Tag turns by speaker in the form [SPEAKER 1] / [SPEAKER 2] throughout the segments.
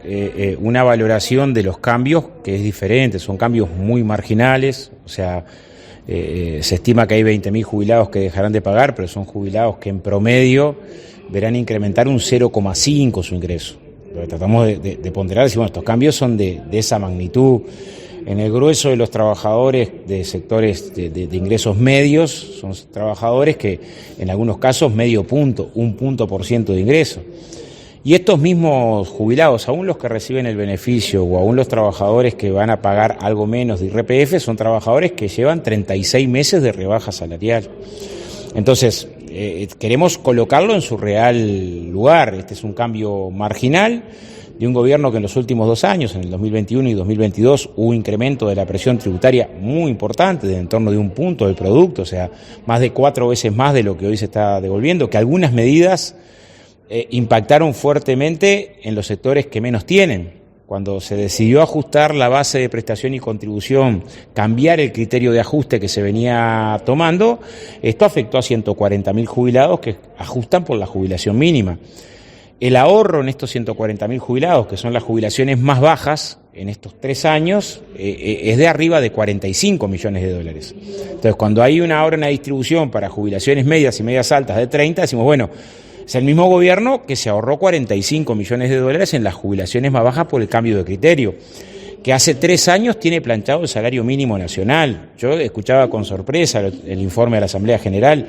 [SPEAKER 1] tenemos una valoración de los cambios que es diferente, son cambios muy marginales, o sea, se estima que hay 20.000 jubilados que dejarán de pagar, pero son jubilados que en promedio verán incrementar un 0,5 su ingreso. Tratamos de ponderar, decir, bueno, estos cambios son de esa magnitud. En el grueso de los trabajadores de sectores de ingresos medios, son trabajadores que en algunos casos medio punto, 1% de ingreso. Y estos mismos jubilados, aún los que reciben el beneficio o aún los trabajadores que van a pagar algo menos de IRPF, son trabajadores que llevan 36 meses de rebaja salarial. Entonces, queremos colocarlo en su real lugar. Este es un cambio marginal de un gobierno que en los últimos 2 años, en el 2021 y 2022, hubo incremento de la presión tributaria muy importante, de en torno de 1 punto del producto, o sea, más de 4 veces más de lo que hoy se está devolviendo, que algunas medidas impactaron fuertemente en los sectores que menos tienen. Cuando se decidió ajustar la base de prestación y contribución, cambiar el criterio de ajuste que se venía tomando, esto afectó a 140.000 jubilados que ajustan por la jubilación mínima. El ahorro en estos 140.000 jubilados, que son las jubilaciones más bajas en estos 3 años, es de arriba de 45 millones de dólares. Entonces, cuando hay ahora una distribución para jubilaciones medias y medias altas de 30, decimos, bueno, es el mismo gobierno que se ahorró 45 millones de dólares en las jubilaciones más bajas por el cambio de criterio, que hace 3 años tiene planchado el salario mínimo nacional. Yo escuchaba con sorpresa el informe de la Asamblea General.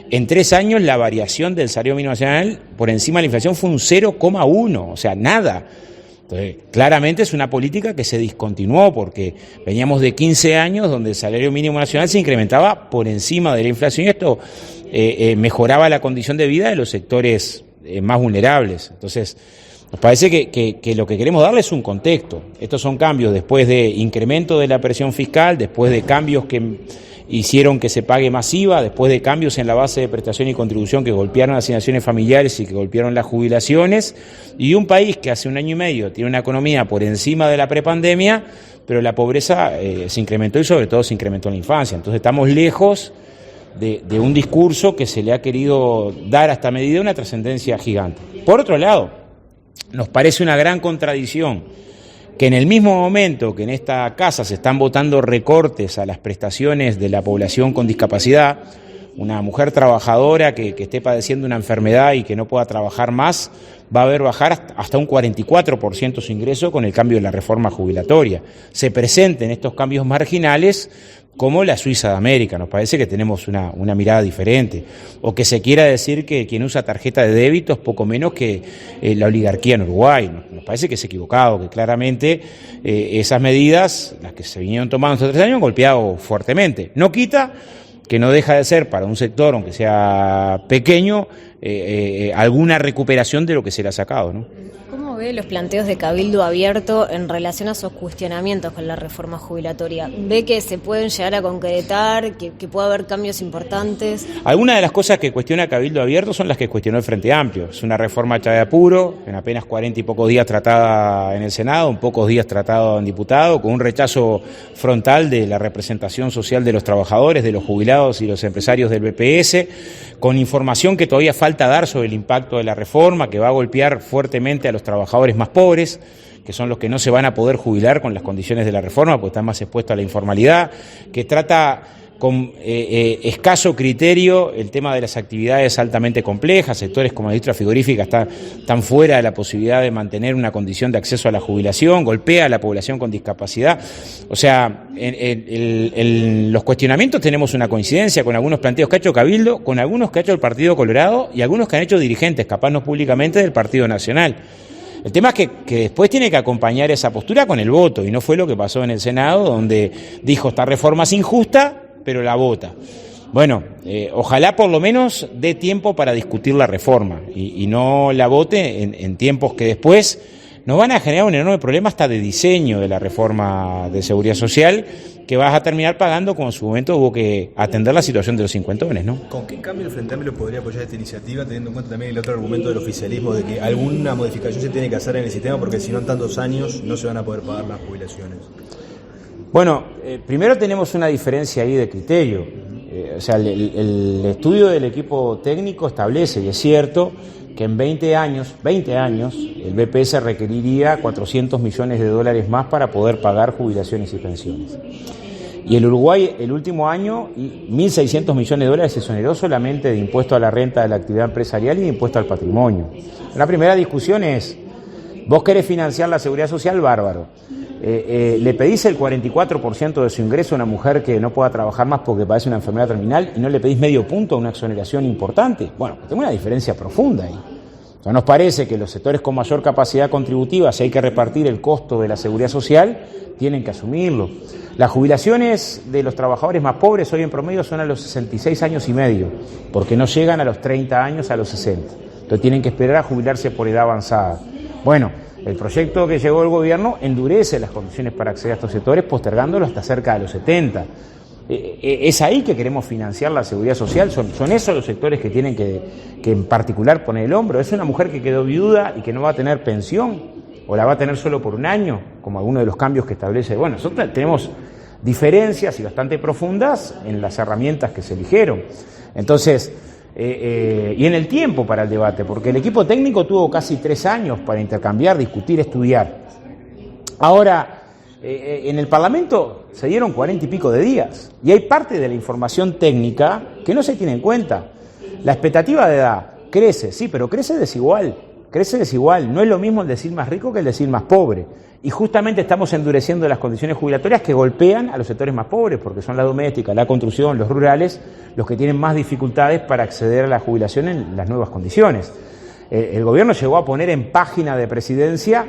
[SPEAKER 1] En 3 años la variación del salario mínimo nacional por encima de la inflación fue un 0,1, o sea, nada. Entonces, claramente es una política que se discontinuó porque veníamos de 15 años donde el salario mínimo nacional se incrementaba por encima de la inflación y esto mejoraba la condición de vida de los sectores más vulnerables. Entonces, nos parece que lo que queremos darle es un contexto. Estos son cambios después de incremento de la presión fiscal, después de cambios que hicieron que se pague más IVA, después de cambios en la base de prestación y contribución que golpearon las asignaciones familiares y que golpearon las jubilaciones, y un país que hace 1 año y medio tiene una economía por encima de la prepandemia, pero la pobreza se incrementó y sobre todo se incrementó en la infancia. Entonces estamos lejos de un discurso que se le ha querido dar a esta medida una trascendencia gigante. Por otro lado, nos parece una gran contradicción que en el mismo momento que en esta casa se están votando recortes a las prestaciones de la población con discapacidad, una mujer trabajadora que esté padeciendo una enfermedad y que no pueda trabajar más, va a ver bajar hasta un 44% su ingreso con el cambio de la reforma jubilatoria. Se presenten estos cambios marginales como la Suiza de América. Nos parece que tenemos una mirada diferente. O que se quiera decir que quien usa tarjeta de débito es poco menos que la oligarquía en Uruguay. Nos parece que es equivocado, que claramente esas medidas, las que se vinieron tomando estos 3 años, han golpeado fuertemente. No quita que no deja de ser para un sector, aunque sea pequeño, alguna recuperación de lo que se le ha sacado, ¿no?
[SPEAKER 2] ¿Cómo ve los planteos de Cabildo Abierto en relación a sus cuestionamientos con la reforma jubilatoria? ¿Ve que se pueden llegar a concretar, que puede haber cambios importantes?
[SPEAKER 1] Algunas de las cosas que cuestiona Cabildo Abierto son las que cuestionó el Frente Amplio. Es una reforma hecha de apuro, en apenas 40 y pocos días tratada en el Senado, en pocos días tratada en diputado, con un rechazo frontal de la representación social de los trabajadores, de los jubilados y los empresarios del BPS, con información que todavía falta dar sobre el impacto de la reforma, que va a golpear fuertemente a los trabajadores más pobres, que son los que no se van a poder jubilar con las condiciones de la reforma, porque están más expuestos a la informalidad, que trata con escaso criterio el tema de las actividades altamente complejas, sectores como la industria frigorífica están fuera de la posibilidad de mantener una condición de acceso a la jubilación, golpea a la población con discapacidad. O sea, en los cuestionamientos tenemos una coincidencia con algunos planteos que ha hecho Cabildo, con algunos que ha hecho el Partido Colorado y algunos que han hecho dirigentes, capaz no públicamente, del Partido Nacional. El tema es que después tiene que acompañar esa postura con el voto, y no fue lo que pasó en el Senado, donde dijo esta reforma es injusta, pero la vota. Bueno, ojalá por lo menos dé tiempo para discutir la reforma y no la vote en tiempos que después nos van a generar un enorme problema hasta de diseño de la reforma de seguridad social, que vas a terminar pagando como en su momento hubo que atender la situación de los cincuentones, ¿no?
[SPEAKER 3] ¿Con qué cambio el Frente Amplio podría apoyar esta iniciativa, teniendo en cuenta también el otro argumento del oficialismo de que alguna modificación se tiene que hacer en el sistema porque si no en tantos años no se van a poder pagar las jubilaciones?
[SPEAKER 1] Bueno, primero tenemos una diferencia ahí de criterio. O sea, el estudio del equipo técnico establece, y es cierto, que en 20 años, el BPS requeriría 400 millones de dólares más para poder pagar jubilaciones y pensiones. Y el Uruguay, el último año, 1.600 millones de dólares se exoneró solamente de impuesto a la renta de la actividad empresarial y de impuesto al patrimonio. La primera discusión es, vos querés financiar la seguridad social, bárbaro. Le pedís el 44% de su ingreso a una mujer que no pueda trabajar más porque padece una enfermedad terminal y no le pedís medio punto a una exoneración importante. Bueno, tengo una diferencia profunda ahí. O sea, nos parece que los sectores con mayor capacidad contributiva, si hay que repartir el costo de la seguridad social, tienen que asumirlo. Las jubilaciones de los trabajadores más pobres hoy en promedio son a los 66 años y medio, porque no llegan a los 30 años, a los 60. Entonces tienen que esperar a jubilarse por edad avanzada. Bueno, el proyecto que llegó el gobierno endurece las condiciones para acceder a estos sectores, postergándolo hasta cerca de los 70. Es ahí que queremos financiar la seguridad social, son esos los sectores que tienen que en particular poner el hombro. Es una mujer que quedó viuda y que no va a tener pensión, o la va a tener solo por un año, como alguno de los cambios que establece. Bueno, nosotros tenemos diferencias y bastante profundas en las herramientas que se eligieron. Entonces, y en el tiempo para el debate, porque el equipo técnico tuvo casi 3 años para intercambiar, discutir, estudiar. Ahora, en el Parlamento se dieron 40 y pico de días, y hay parte de la información técnica que no se tiene en cuenta. La expectativa de edad crece, sí, pero crece desigual, no es lo mismo el decil más rico que el decil más pobre. Y justamente estamos endureciendo las condiciones jubilatorias que golpean a los sectores más pobres, porque son la doméstica, la construcción, los rurales, los que tienen más dificultades para acceder a la jubilación en las nuevas condiciones. El gobierno llegó a poner en página de presidencia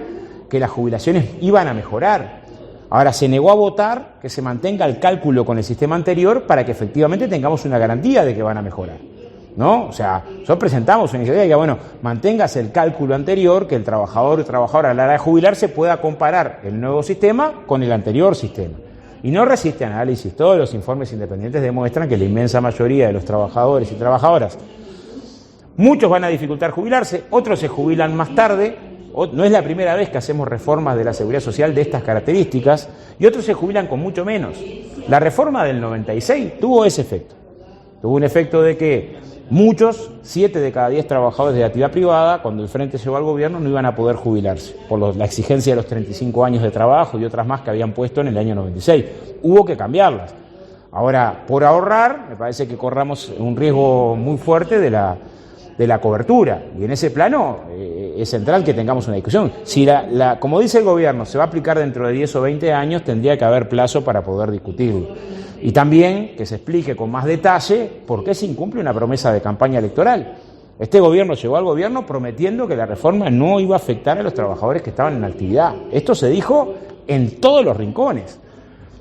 [SPEAKER 1] que las jubilaciones iban a mejorar. Ahora se negó a votar que se mantenga el cálculo con el sistema anterior para que efectivamente tengamos una garantía de que van a mejorar, ¿no? O sea, nosotros presentamos una iniciativa que, bueno, manténgase el cálculo anterior, que el trabajador o trabajadora a la hora de jubilarse pueda comparar el nuevo sistema con el anterior sistema. Y no resiste análisis. Todos los informes independientes demuestran que la inmensa mayoría de los trabajadores y trabajadoras, muchos van a dificultar jubilarse, otros se jubilan más tarde. No es la primera vez que hacemos reformas de la seguridad social de estas características, y otros se jubilan con mucho menos. La reforma del 96 tuvo ese efecto. Tuvo un efecto de que muchos, 7 de cada 10 trabajadores de la actividad privada, cuando el Frente llegó al gobierno, no iban a poder jubilarse por la exigencia de los 35 años de trabajo y otras más que habían puesto en el año 96. Hubo que cambiarlas. Ahora, por ahorrar, me parece que corramos un riesgo muy fuerte de la cobertura, y en ese plano es central que tengamos una discusión. Si como dice el gobierno, se va a aplicar dentro de 10 o 20 años, tendría que haber plazo para poder discutirlo. Y también que se explique con más detalle por qué se incumple una promesa de campaña electoral. Este gobierno llegó al gobierno prometiendo que la reforma no iba a afectar a los trabajadores que estaban en actividad. Esto se dijo en todos los rincones.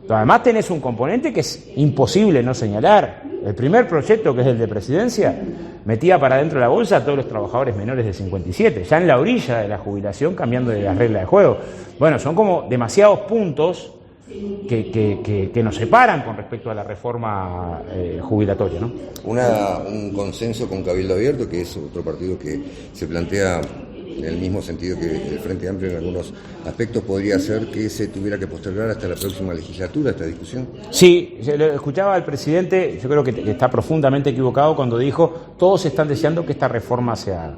[SPEAKER 1] Pero además tenés un componente que es imposible no señalar. El primer proyecto, que es el de presidencia, metía para dentro de la bolsa a todos los trabajadores menores de 57, ya en la orilla de la jubilación, cambiando de las reglas de juego. Bueno, son como demasiados puntos que nos separan con respecto a la reforma jubilatoria, ¿no?
[SPEAKER 4] Un consenso con Cabildo Abierto, que es otro partido que se plantea en el mismo sentido que el Frente Amplio en algunos aspectos, podría ser que se tuviera que postergar hasta la próxima legislatura esta discusión. Sí, escuchaba al presidente, yo creo que está profundamente equivocado cuando dijo todos están deseando que esta reforma se haga.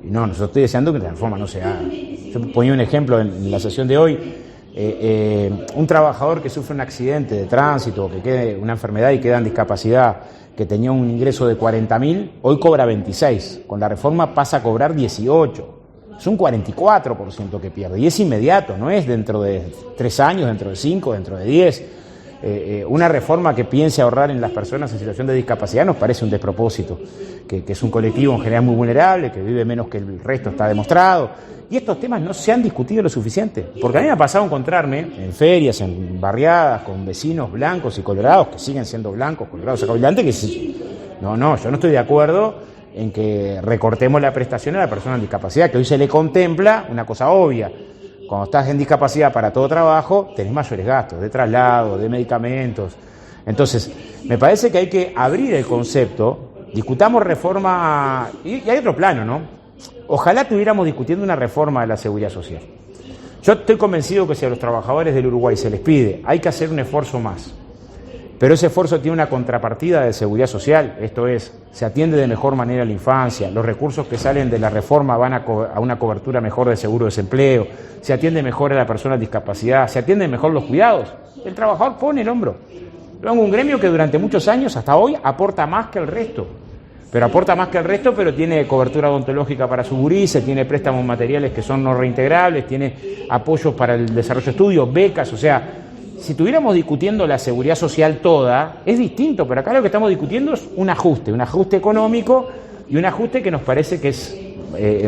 [SPEAKER 4] Y no estoy deseando que la reforma no se haga. Yo ponía un ejemplo en la sesión de hoy. Un trabajador que sufre un accidente de tránsito, que quede una enfermedad y queda en discapacidad, que tenía un ingreso de 40.000, hoy cobra 26. Con la reforma pasa a cobrar 18. Es un 44% que pierde. Y es inmediato, no es dentro de 3 años, dentro de 5, dentro de 10. Una reforma que piense ahorrar en las personas en situación de discapacidad nos parece un despropósito, que es un colectivo en general muy vulnerable, que vive menos que el resto, está demostrado. Y estos temas no se han discutido lo suficiente, porque a mí me ha pasado encontrarme en ferias, en barriadas, con vecinos blancos y colorados, que siguen siendo blancos, colorados, acabilantes, que yo no estoy de acuerdo en que recortemos la prestación a la persona en discapacidad, que hoy se le contempla una cosa obvia. Cuando estás en discapacidad para todo trabajo, tenés mayores gastos de traslado, de medicamentos. Entonces, me parece que hay que abrir el concepto, discutamos reforma, y hay otro plano, ¿no? Ojalá estuviéramos discutiendo una reforma de la seguridad social. Yo estoy convencido que si a los trabajadores del Uruguay se les pide, hay que hacer un esfuerzo más.
[SPEAKER 1] pero ese esfuerzo tiene una contrapartida de seguridad social, esto es, se atiende de mejor manera a la infancia, los recursos que salen de la reforma van a una cobertura mejor de seguro de desempleo, se atiende mejor a la persona con discapacidad, se atienden mejor los cuidados, el trabajador pone el hombro. Luego un gremio que durante muchos años, hasta hoy, aporta más que el resto. Pero tiene cobertura odontológica para su gurises, tiene préstamos materiales que son no reintegrables, tiene apoyos para el desarrollo de estudios, becas, o sea, si estuviéramos discutiendo la seguridad social toda, es distinto, pero acá lo que estamos discutiendo es un ajuste económico y un ajuste que nos parece que es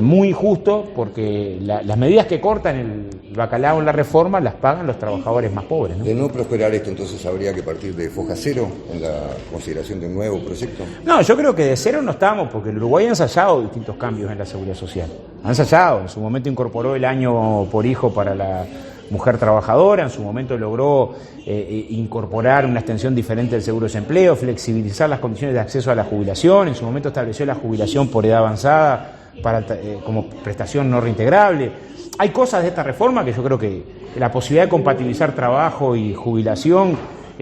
[SPEAKER 1] muy injusto porque las medidas que cortan el bacalao en la reforma las pagan los trabajadores más pobres, ¿no?
[SPEAKER 4] De no prosperar esto, entonces habría que partir de foja cero en la consideración de un nuevo proyecto.
[SPEAKER 1] No, yo creo que de cero no estamos, porque el Uruguay ha ensayado distintos cambios en la seguridad social. Ha ensayado, en su momento incorporó el año por hijo para la mujer trabajadora, en su momento logró incorporar una extensión diferente del seguro de desempleo, flexibilizar las condiciones de acceso a la jubilación, en su momento estableció la jubilación por edad avanzada como prestación no reintegrable. Hay cosas de esta reforma que yo creo que la posibilidad de compatibilizar trabajo y jubilación,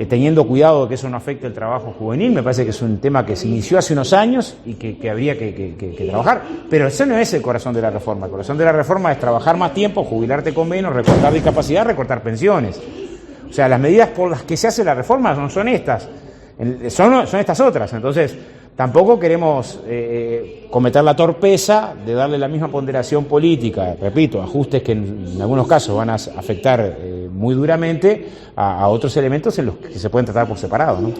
[SPEAKER 1] teniendo cuidado de que eso no afecte el trabajo juvenil, me parece que es un tema que se inició hace unos años y que habría que trabajar. Pero eso no es el corazón de la reforma. El corazón de la reforma es trabajar más tiempo, jubilarte con menos, recortar discapacidad, recortar pensiones. O sea, las medidas por las que se hace la reforma no son estas, son estas otras. Entonces, tampoco queremos cometer la torpeza de darle la misma ponderación política, repito, ajustes que en algunos casos van a afectar muy duramente a otros elementos en los que se pueden tratar por separado, ¿no?